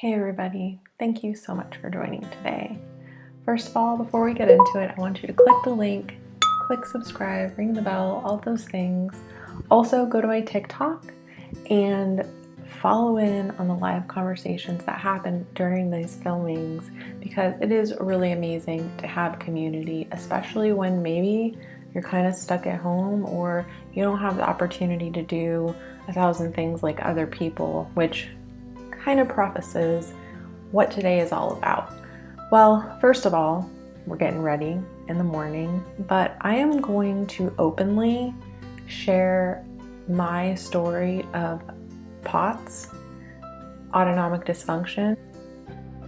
Hey everybody, thank you so much for joining today. First of all, before we get into it, I want you to click the link, click subscribe, ring the bell, all those things. Also go to my TikTok and follow in on the live conversations that happen during these filmings, because it is really amazing to have community, especially when maybe you're kind of stuck at home or you don't have the opportunity to do 1,000 things like other people, which kind of prefaces what today is all about. Well, first of all, we're getting ready in the morning, but I am going to openly share my story of P.o.t.s, autonomic dysfunction,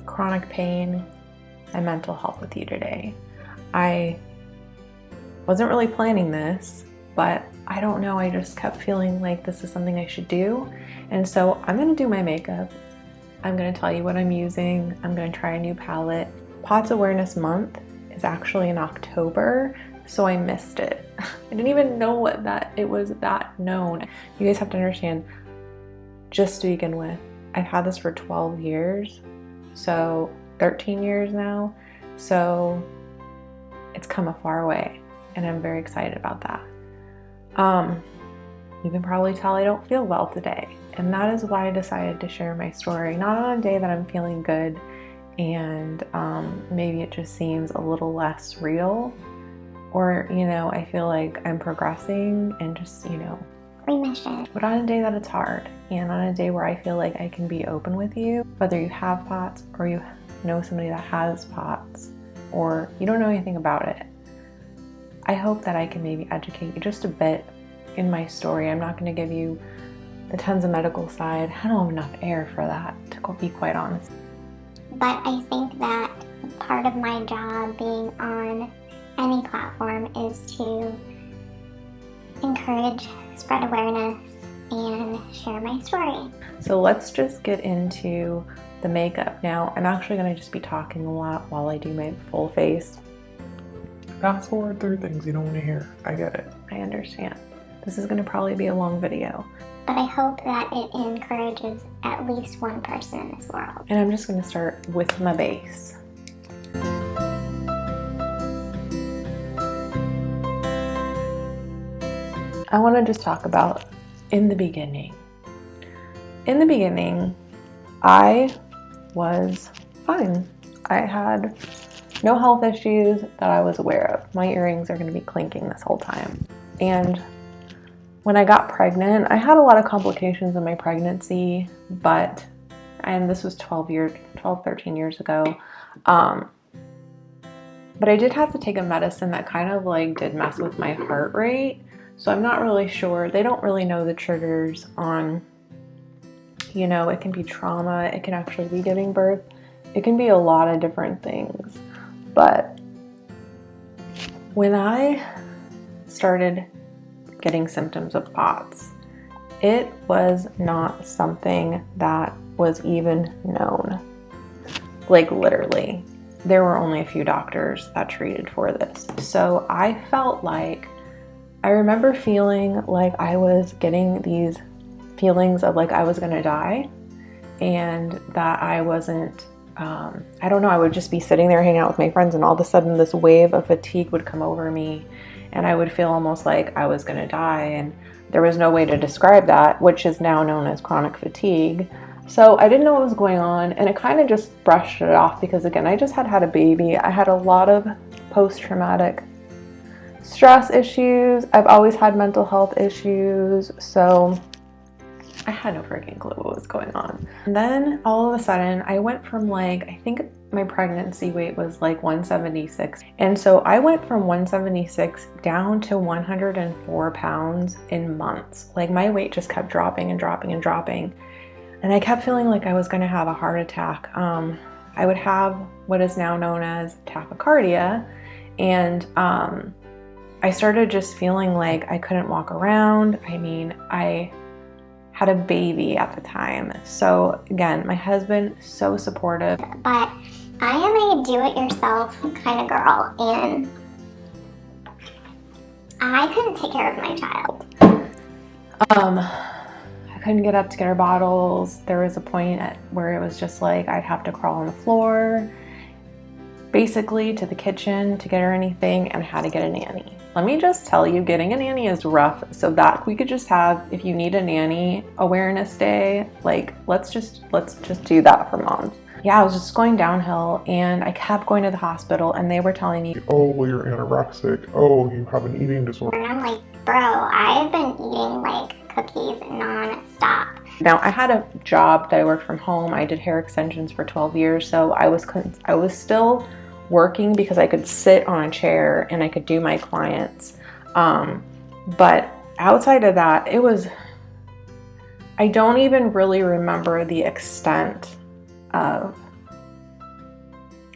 chronic pain, and mental health with you today. I wasn't really planning this, but I don't know, I just kept feeling like this is something I should do. And so I'm gonna do my makeup. I'm gonna tell you what I'm using. I'm gonna try a new palette. P.o.t.s Awareness Month is actually in October, so I missed it. I didn't even know that it was that known. You guys have to understand, just to begin with, I've had this for 12 years, so 13 years now, so it's come a far way, and I'm very excited about that. You can probably tell I don't feel well today, and that is why I decided to share my story, not on a day that I'm feeling good and maybe it just seems a little less real, or I feel like I'm progressing and just remission, but on a day that it's hard, and on a day where I feel like I can be open with you, whether you have P.o.t.s or you know somebody that has P.o.t.s or you don't know anything about it. I hope that I can maybe educate you just a bit in my story. I'm not going to give you the tons of medical side. I don't have enough air for that, to be quite honest. But I think that part of my job being on any platform is to encourage, spread awareness, and share my story. So let's just get into the makeup. Now, I'm actually going to just be talking a lot while I do my full face. Fast forward through things you don't want to hear. I get it. I understand. This is going to probably be a long video. But I hope that it encourages at least one person in this world. And I'm just going to start with my base. I want to just talk about in the beginning. In the beginning, I was fine. I had no health issues that I was aware of. My earrings are going to be clinking this whole time. And when I got pregnant, I had a lot of complications in my pregnancy, and this was 13 years ago. But I did have to take a medicine that kind of did mess with my heart rate. So I'm not really sure. They don't really know the triggers on, it can be trauma. It can actually be giving birth. It can be a lot of different things. But when I started getting symptoms of P.o.t.s, it was not something that was even known. Literally, there were only a few doctors that treated for this. So I remember feeling like I was getting these feelings of I was gonna die, and that I wasn't, I don't know, I would just be sitting there hanging out with my friends, and all of a sudden this wave of fatigue would come over me, and I would feel almost like I was gonna die, and there was no way to describe that, which is now known as chronic fatigue. So I didn't know what was going on, and I kind of just brushed it off because, again, I just had a baby. I had a lot of post-traumatic stress issues. I've always had mental health issues, so I had no freaking clue what was going on. And then all of a sudden I went from I think my pregnancy weight was 176. And so I went from 176 down to 104 pounds in months. My weight just kept dropping and dropping and dropping. And I kept feeling like I was gonna have a heart attack. I would have what is now known as tachycardia. And I started just feeling like I couldn't walk around. I mean, I had a baby at the time. So again, my husband, so supportive. But I am a do-it-yourself kind of girl, and I couldn't take care of my child. I couldn't get up to get her bottles. There was a point where it was just like I'd have to crawl on the floor, basically to the kitchen to get her anything, and had to get a nanny. Let me just tell you, getting a nanny is rough. So that we could just have, if you need a nanny awareness day, like let's just do that for moms. Yeah, I was just going downhill, and I kept going to the hospital, and they were telling me, oh, well, you're anorexic. Oh, you have an eating disorder. And I'm like, bro, I've been eating like cookies non-stop. Now, I had a job that I worked from home. I did hair extensions for 12 years, so I was still working because I could sit on a chair and I could do my clients. But outside of that, I don't even really remember the extent of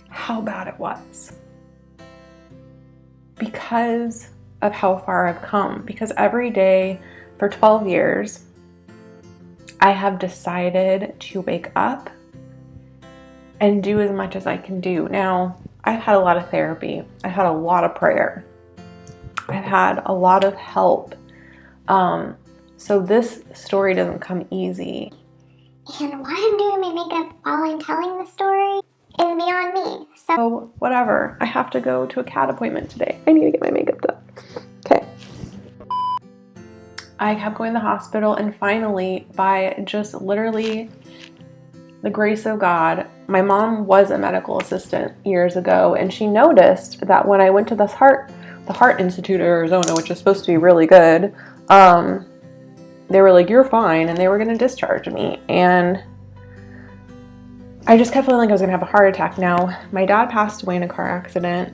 how bad it was because of how far I've come. Because every day for 12 years, I have decided to wake up and do as much as I can do. Now, I've had a lot of therapy. I've had a lot of prayer. I've had a lot of help. So this story doesn't come easy. And why I'm doing my makeup while I'm telling the story is beyond me. So whatever, I have to go to a cat appointment today. I need to get my makeup done. Okay. I kept going to the hospital, and finally, by just literally the grace of God, my mom was a medical assistant years ago, and she noticed that when I went to the Heart Institute of Arizona, which is supposed to be really good, they were like, you're fine, and they were going to discharge me. And I just kept feeling like I was going to have a heart attack. Now, my dad passed away in a car accident.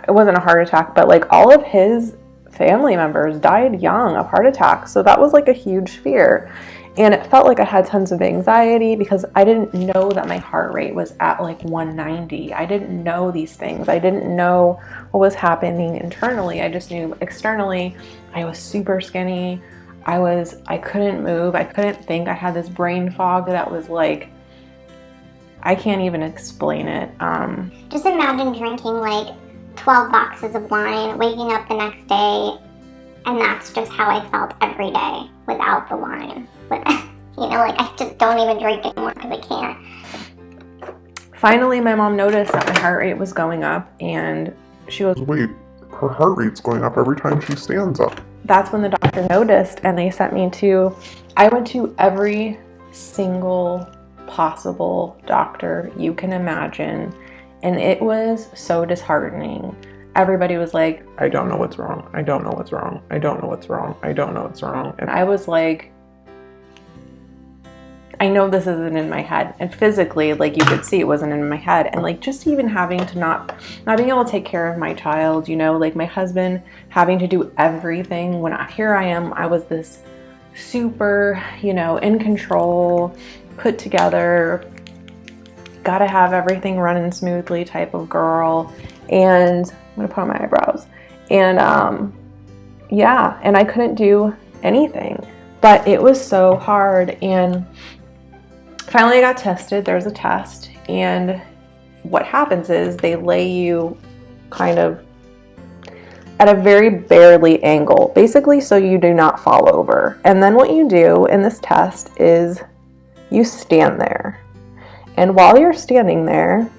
It wasn't a heart attack, but like all of his family members died young of heart attacks. So that was like a huge fear. And it felt like I had tons of anxiety because I didn't know that my heart rate was at like 190. I didn't know these things. I didn't know what was happening internally. I just knew externally I was super skinny. I couldn't move. I couldn't think. I had this brain fog that was like, I can't even explain it. Just imagine drinking like 12 boxes of wine, waking up the next day, and that's just how I felt every day without the wine. But, like I just don't even drink anymore because I can't. Finally, my mom noticed that my heart rate was going up, and she goes, wait, her heart rate's going up every time she stands up. That's when the doctor noticed, and they sent me I went to every single possible doctor you can imagine, and it was so disheartening. Everybody was like, I don't know what's wrong. I don't know what's wrong. I don't know what's wrong. I don't know what's wrong. And I was like, I know this isn't in my head. And physically, like you could see, it wasn't in my head. And like just even having to not being able to take care of my child, like my husband having to do everything when here I am, I was this super, in control, put together, gotta have everything running smoothly type of girl. And I'm gonna put on my eyebrows. And and I couldn't do anything. But it was so hard. And finally I got tested. There's a test. And what happens is they lay you kind of at a very barely angle, basically so you do not fall over. And then what you do in this test is you stand there. And while you're standing there,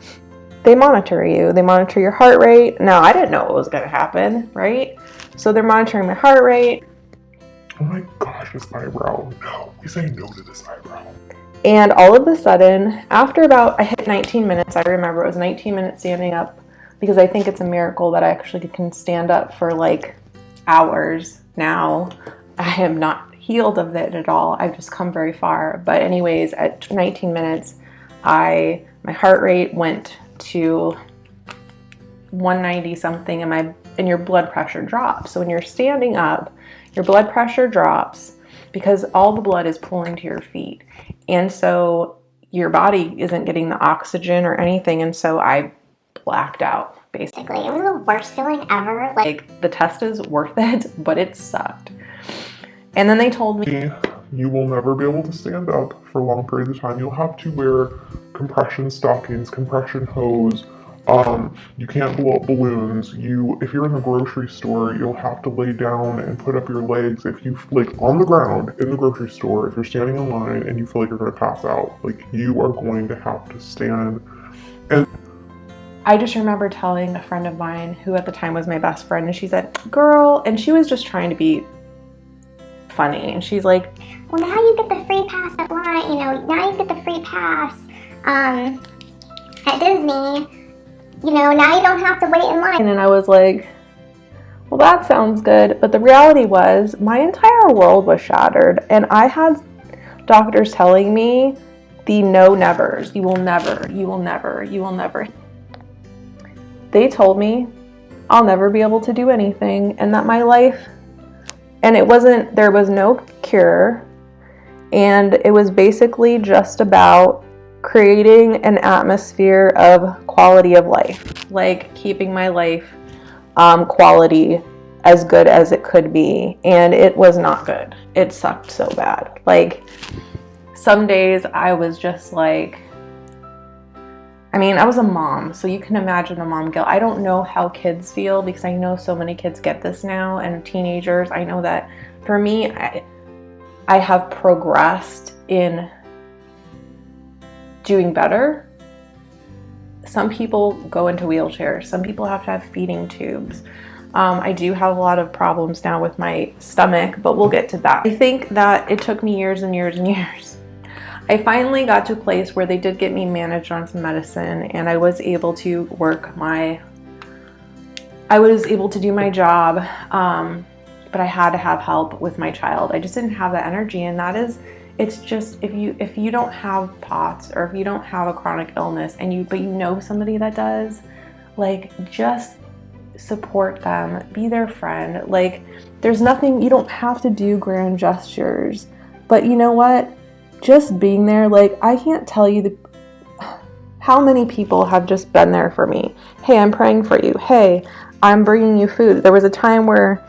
they monitor you. They monitor your heart rate. Now, I didn't know what was going to happen, right? So they're monitoring my heart rate. Oh my gosh, this eyebrow. No, you say no to this eyebrow. And all of a sudden, after I hit 19 minutes, I remember it was 19 minutes standing up, because I think it's a miracle that I actually can stand up for like hours now. I am not healed of it at all. I've just come very far. But anyways, at 19 minutes, my heart rate went to 190 something, and your blood pressure drops. So when you're standing up, your blood pressure drops because all the blood is pooling to your feet. And so your body isn't getting the oxygen or anything. And so I blacked out, basically. It was the worst feeling ever. Like the test is worth it, but it sucked. And then they told me, you will never be able to stand up for long periods of time. You'll have to wear compression stockings, compression hose, You can't blow up balloons. If you're in the grocery store, you'll have to lay down and put up your legs. If you, like, on the ground in the grocery store, if you're standing in line and you feel like you're going to pass out, like, you are going to have to stand. And I just remember telling a friend of mine who at the time was my best friend, and she said, girl, and she was just trying to be funny, and she's like, well, now you get the free pass at line, now you get the free pass at Disney. Now you don't have to wait in line. And I was like, well, that sounds good. But the reality was my entire world was shattered. And I had doctors telling me the no nevers. You will never, you will never, you will never. They told me I'll never be able to do anything and that my life, and there was no cure. And it was basically just about creating an atmosphere of quality of life, like keeping my life quality as good as it could be. And it was not good. It sucked so bad. Like, some days I was just like, I was a mom, so you can imagine the mom guilt. I don't know how kids feel because I know so many kids get this now, and teenagers. I know that for me, I have progressed in doing better. Some people go into wheelchairs. Some people have to have feeding tubes. I do have a lot of problems now with my stomach, but we'll get to that. I think that it took me years and years and years. I finally got to a place where they did get me managed on some medicine, and I was able to do my job, but I had to have help with my child. I just didn't have that energy, and it's just, if you don't have P.o.t.s, or if you don't have a chronic illness but you know somebody that does, like, just support them, be their friend. Like, there's nothing, you don't have to do grand gestures, but you know what? Just being there, like, I can't tell you how many people have just been there for me. Hey, I'm praying for you. Hey, I'm bringing you food. There was a time where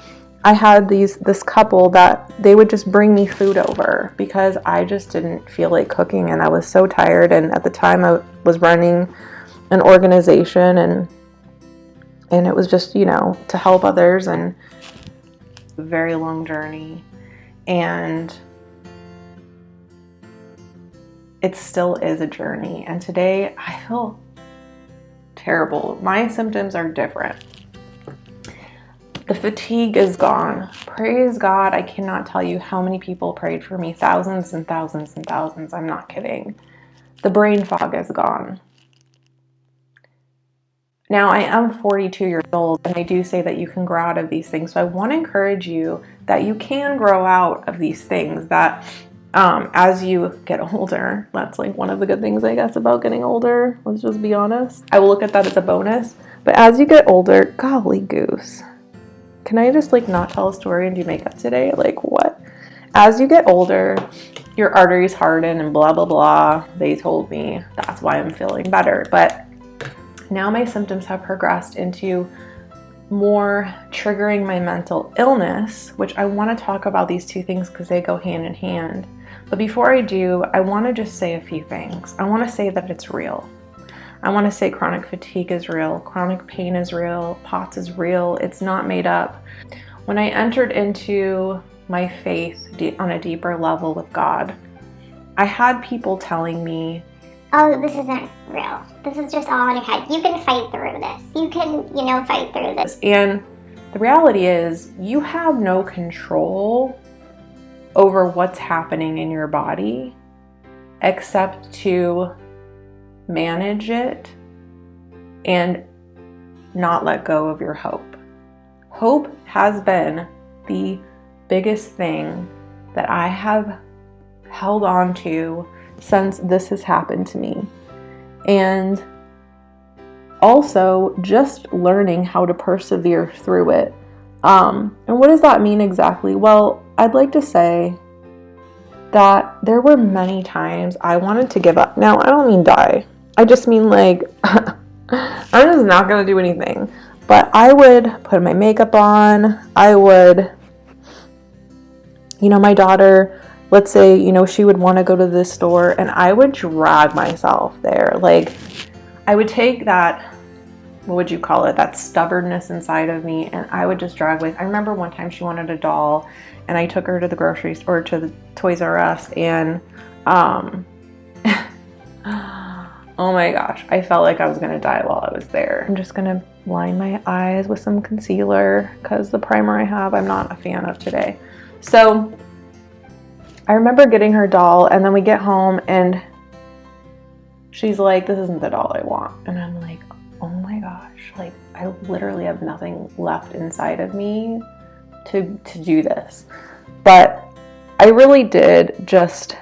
I had this couple that they would just bring me food over because I just didn't feel like cooking and I was so tired. And at the time I was running an organization and it was just, to help others, and a very long journey. And it still is a journey. And today I feel terrible. My symptoms are different. The fatigue is gone. Praise God. I cannot tell you how many people prayed for me. Thousands and thousands and thousands. I'm not kidding. The brain fog is gone. Now, I am 42 years old, and they do say that you can grow out of these things. So I want to encourage you that you can grow out of these things, that as you get older. That's like one of the good things, I guess, about getting older. Let's just be honest. I will look at that as a bonus. But as you get older, golly goose. Can I just not tell a story and do makeup today? Like, what? As you get older, your arteries harden and blah, blah, blah. They told me that's why I'm feeling better. But now my symptoms have progressed into more triggering my mental illness, which I want to talk about these two things because they go hand in hand. But before I do, I want to just say a few things. I want to say that it's real. I want to say chronic fatigue is real, chronic pain is real, P.o.t.s is real, it's not made up. When I entered into my faith on a deeper level with God, I had people telling me, oh, this isn't real. This is just all in your head. You can fight through this. You can, fight through this. And the reality is, you have no control over what's happening in your body except to manage it and not let go of your hope. Hope has been the biggest thing that I have held on to since this has happened to me. And also just learning how to persevere through it. And what does that mean exactly? Well, I'd like to say that there were many times I wanted to give up. Now, I don't mean die. I just mean I'm just not going to do anything. But I would put my makeup on. I would, my daughter, let's say, she would want to go to this store and I would drag myself there. Like, I would take that what would you call it, that stubbornness inside of me, and I would just drag with. I remember one time she wanted a doll, and I took her to the grocery store, to the Toys R Us, and oh my gosh, I felt like I was gonna die while I was there. I'm just gonna line my eyes with some concealer because the primer I have, I'm not a fan of today. So I remember getting her doll, and then we get home and she's like, this isn't the doll I want. And I'm like, oh my gosh, like I literally have nothing left inside of me to do this. But I really did just,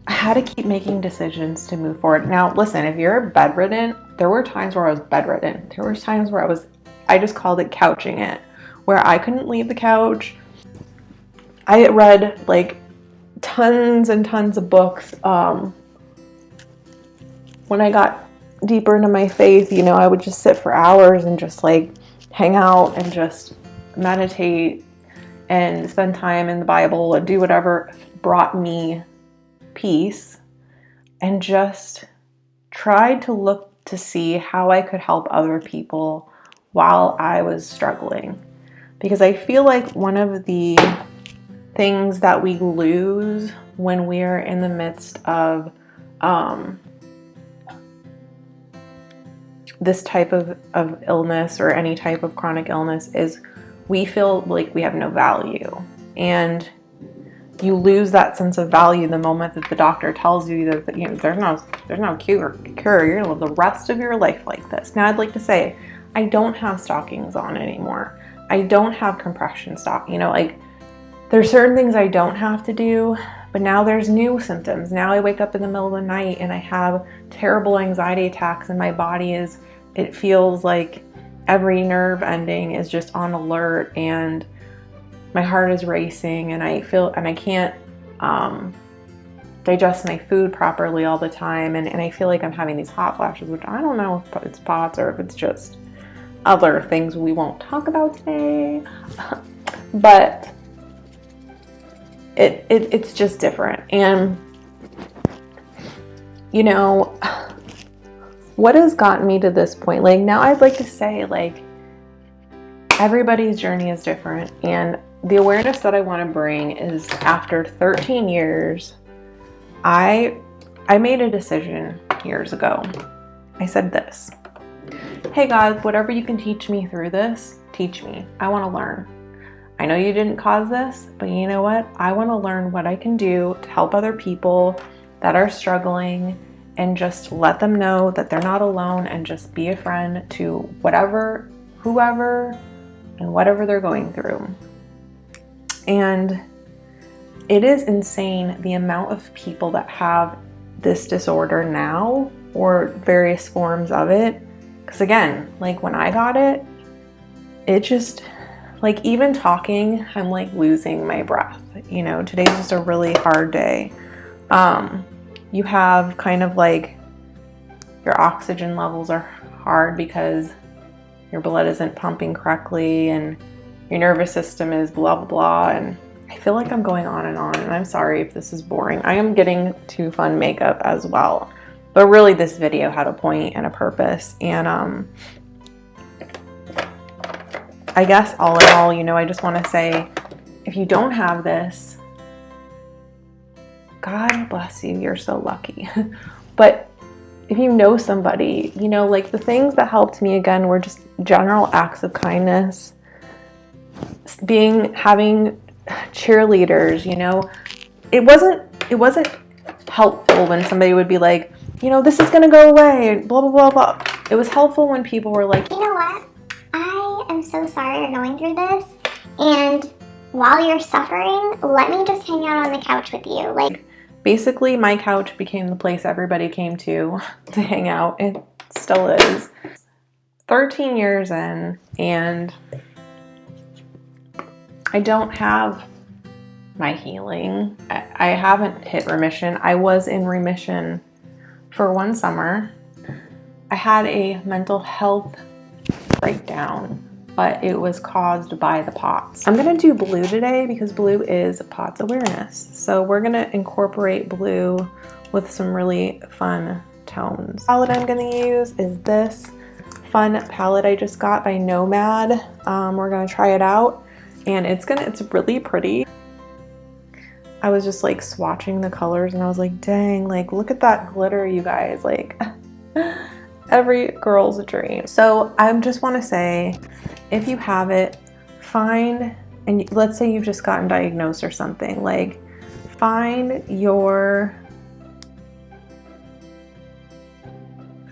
I had to keep making decisions to move forward. Now, listen, if you're bedridden, there were times where I was bedridden. There were times where I just called it couching it, where I couldn't leave the couch. I read like tons and tons of books. When I got deeper into my faith, you know, I would just sit for hours and just like hang out and just meditate and spend time in the Bible and do whatever brought me peace, and just tried to look to see how I could help other people while I was struggling. Because I feel like one of the things that we lose when we're in the midst of this type of illness or any type of chronic illness is we feel like we have no value. And you lose that sense of value the moment that the doctor tells you that, you know, there's no cure. You're gonna live the rest of your life like this. Now, I'd like to say I don't have stockings on anymore. I don't have compression stock. You know, like there's certain things I don't have to do, but now there's new symptoms. Now I wake up in the middle of the night and I have terrible anxiety attacks, and my body it feels like every nerve ending is just on alert, and my heart is racing, and I can't digest my food properly all the time, and I feel like I'm having these hot flashes, which I don't know if it's POTS or if it's just other things we won't talk about today. But it's just different. And you know, what has gotten me to this point? Like, now I'd like to say, like, everybody's journey is different, and the awareness that I want to bring is after 13 years, I made a decision years ago. I said this: hey God, whatever you can teach me through this, teach me. I want to learn. I know you didn't cause this, but you know what? I want to learn what I can do to help other people that are struggling, and just let them know that they're not alone, and just be a friend to whoever, and whatever they're going through. And it is insane the amount of people that have this disorder now, or various forms of it. Because again, like when I got it, it just, like even talking, I'm like losing my breath. You know, today's just a really hard day. You have kind of like your oxygen levels are hard because your blood isn't pumping correctly, and your nervous system is blah, blah, blah. And I feel like I'm going on, and I'm sorry if this is boring. I am getting to fun makeup as well. But really this video had a point and a purpose. And I guess all in all, you know, I just want to say, if you don't have this, God bless you, you're so lucky. But if you know somebody, you know, like the things that helped me again were just general acts of kindness, having cheerleaders, you know. It wasn't helpful when somebody would be like, you know, this is gonna go away, and blah, blah, blah, blah. It was helpful when people were like, you know what? I am so sorry you're going through this, and while you're suffering, let me just hang out on the couch with you. Like, basically my couch became the place everybody came to hang out. It still is. 13 years in, and I don't have my healing. I haven't hit remission. I was in remission for one summer. I had a mental health breakdown, but it was caused by the P.o.t.s. I'm gonna do blue today because blue is P.o.t.s awareness. So we're gonna incorporate blue with some really fun tones. The palette I'm going to use is this fun palette I just got by Nomad. We're going to try it out, and it's really pretty. I was just like swatching the colors and I was like, dang, like look at that glitter, you guys, like every girl's dream. So I just want to say, if you have it, find, and let's say you've just gotten diagnosed or something, like find your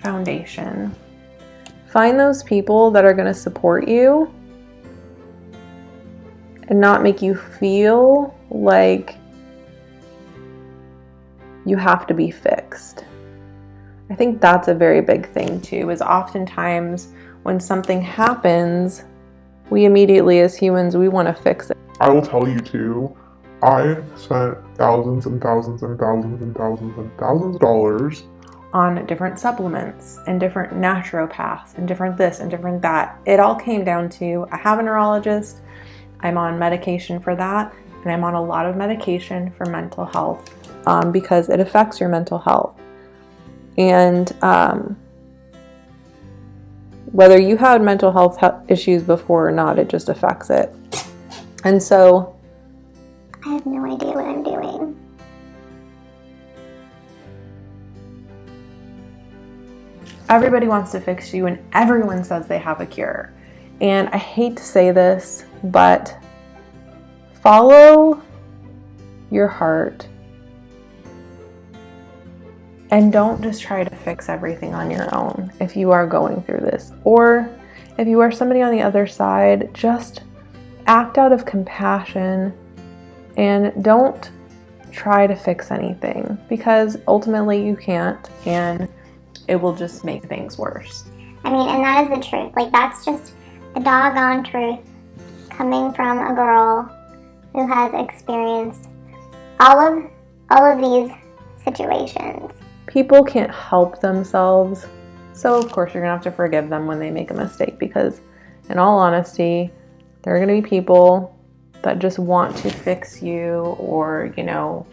foundation. Find those people that are going to support you and not make you feel like you have to be fixed. I think that's a very big thing too, is oftentimes when something happens, we immediately as humans, we want to fix it. I will tell you too, I spent thousands and thousands and thousands and thousands and thousands of dollars on different supplements and different naturopaths and different this and different that. It all came down to, I have a neurologist, I'm on medication for that, and I'm on a lot of medication for mental health because it affects your mental health. And whether you had mental health issues before or not, it just affects it. And so I have no idea what I'm doing. everybody wants to fix you and everyone says they have a cure. And I hate to say this, but follow your heart and don't just try to fix everything on your own if you are going through this. Or if you are somebody on the other side, just act out of compassion and don't try to fix anything, because ultimately you can't, and it will just make things worse. I mean, and that is the truth. Like, that's just the doggone truth coming from a girl who has experienced all of these situations. People can't help themselves, so of course you're gonna have to forgive them when they make a mistake, because in all honesty, there are gonna be people that just want to fix you or, you know,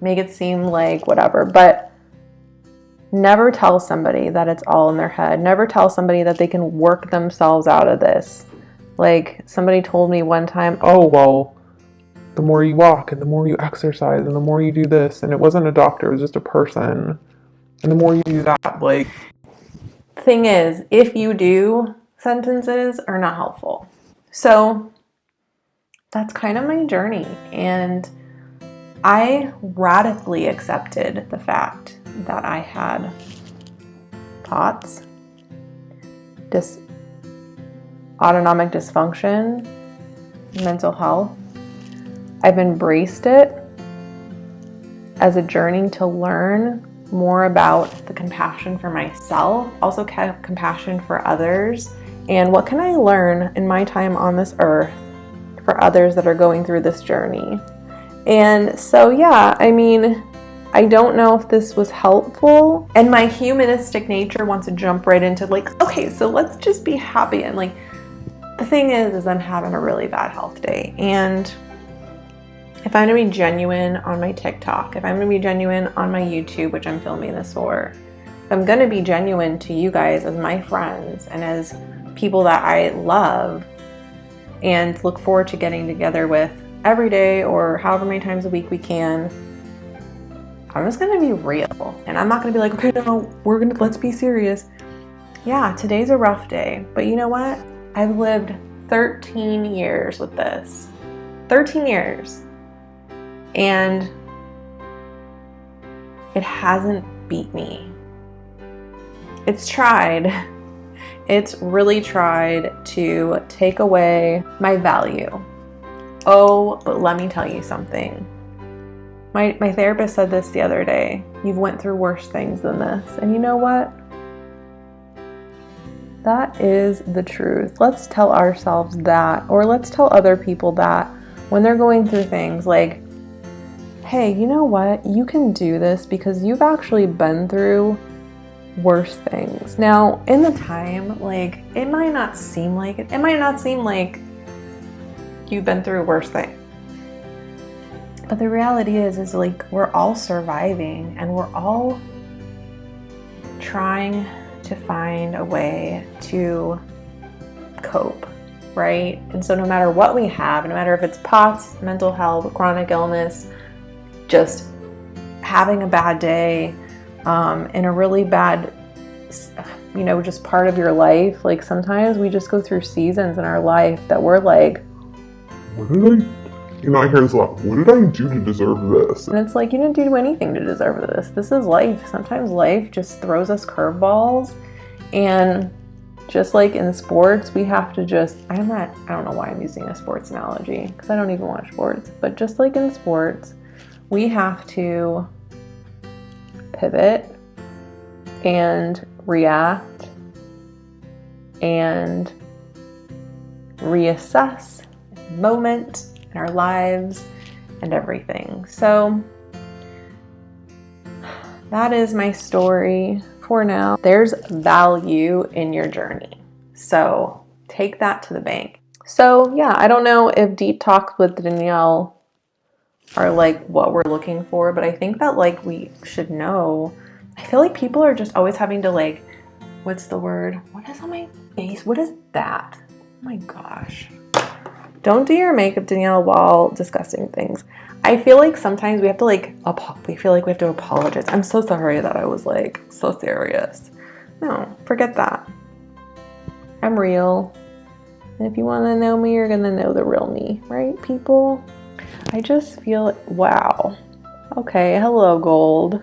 make it seem like whatever. But never tell somebody that it's all in their head. Never tell somebody that they can work themselves out of this. Like, somebody told me one time, oh, well, the more you walk and the more you exercise and the more you do this, and it wasn't a doctor, it was just a person, and the more you do that, like... Thing is, if you do, sentences are not helpful. So that's kind of my journey, and I radically accepted the fact that I had P.o.t.s, autonomic dysfunction, mental health. I've embraced it as a journey to learn more about the compassion for myself, also compassion for others, and what can I learn in my time on this earth for others that are going through this journey. And so, yeah, I mean, I don't know if this was helpful, and my humanistic nature wants to jump right into like, okay, so let's just be happy. And like, the thing is I'm having a really bad health day, and if I'm gonna be genuine on my TikTok, if I'm gonna be genuine on my YouTube, which I'm filming this for, if I'm gonna be genuine to you guys as my friends and as people that I love and look forward to getting together with every day or however many times a week we can, I'm just gonna be real. And I'm not gonna be like, okay, no, let's be serious. Yeah, today's a rough day, but you know what? I've lived 13 years with this. 13 years. And it hasn't beat me. It's tried. It's really tried to take away my value. Oh, but let me tell you something. My therapist said this the other day. You've went through worse things than this. And you know what? That is the truth. Let's tell ourselves that, or let's tell other people that when they're going through things like, hey, you know what? You can do this because you've actually been through worse things. Now, in the time, like, it might not seem like it. It might not seem like you've been through a worse thing. But the reality is like, we're all surviving and we're all trying to find a way to cope, right? And so no matter what we have, no matter if it's POTS, mental health, chronic illness, just having a bad day, in a really bad, just part of your life, like sometimes we just go through seasons in our life that we're like, what did I hear this a lot, what did I do to deserve this? And it's like, you didn't do anything to deserve this. This is life. Sometimes life just throws us curveballs, and just like in sports, we have to I don't know why I'm using a sports analogy, because I don't even watch sports, but just like in sports, we have to pivot and react and reassess the moment in our lives and everything. So that is my story for now. There's value in your journey, so take that to the bank. So yeah, I don't know if deep talks with Danielle are like what we're looking for, but I think that like we should know. I feel like people are just always having to like, what's the word? What is on my face? What is that? Oh my gosh. Don't do your makeup, Danielle, while discussing things. I feel like sometimes we have to like, we feel like we have to apologize. I'm so sorry that I was like so serious. No, forget that. I'm real. And if you want to know me, you're going to know the real me, right, people? I just feel, wow. Okay, hello, gold.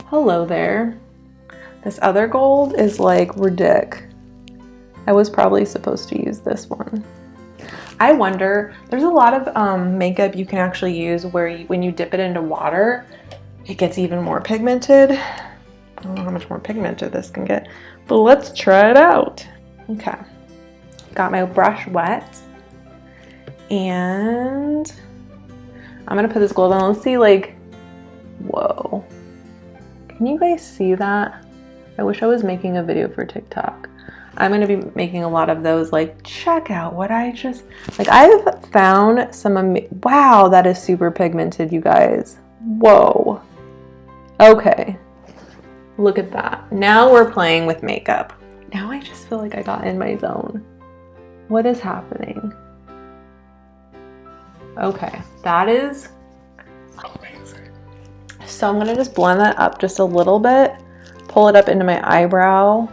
Hello there. This other gold is like ridiculous. I was probably supposed to use this one. I wonder, there's a lot of makeup you can actually use where when you dip it into water, it gets even more pigmented. I don't know how much more pigmented this can get, but let's try it out. Okay, got my brush wet, and I'm gonna put this gold on. Let's see, like, whoa. Can you guys see that? I wish I was making a video for TikTok. I'm going to be making a lot of those, like, check out what I just, like, I've found some, wow, that is super pigmented, you guys. Whoa. Okay. Look at that. Now we're playing with makeup. Now I just feel like I got in my zone. What is happening? Okay, that is amazing. So I'm going to just blend that up just a little bit, pull it up into my eyebrow.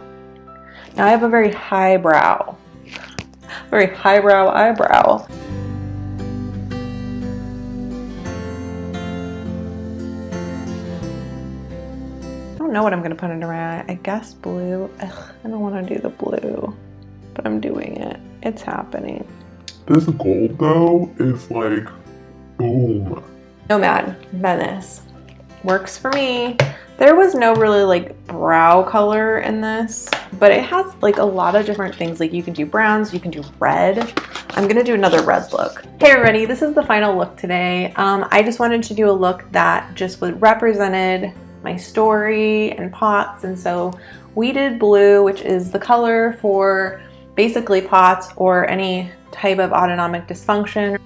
Now I have a very highbrow eyebrow. I don't know what I'm going to put under my eye. I guess blue. Ugh, I don't want to do the blue, but I'm doing it. It's happening. This gold though is like, boom. Nomad Venice works for me. There was no really like brow color in this, but it has like a lot of different things. Like you can do browns, you can do red. I'm gonna do another red look. Hey everybody, this is the final look today. I just wanted to do a look that just represented my story and POTS, and so we did blue, which is the color for basically POTS or any type of autonomic dysfunction.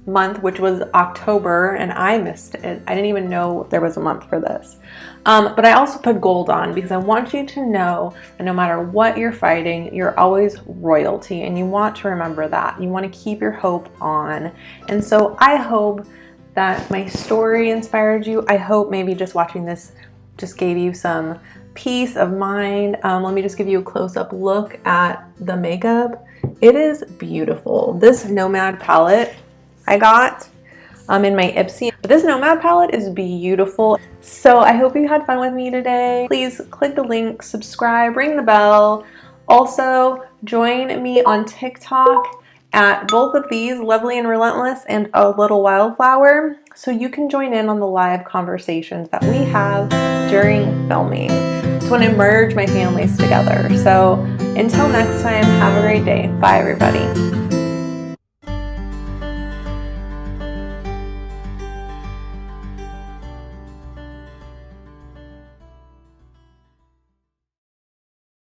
Month, which was October, and I missed it. I didn't even know there was a month for this. But I also put gold on because I want you to know that no matter what you're fighting, you're always royalty, and you want to remember that. You want to keep your hope on. And so I hope that my story inspired you. I hope maybe just watching this just gave you some peace of mind. Let me just give you a close-up look at the makeup. It is beautiful. This Nomad palette I got in my Ipsy. But this Nomad palette is beautiful. So I hope you had fun with me today. Please click the link, subscribe, ring the bell. Also, join me on TikTok at both of these, Lovely and Relentless and A Little Wildflower, so you can join in on the live conversations that we have during filming. Just want to merge my families together. So until next time, have a great day. Bye, everybody.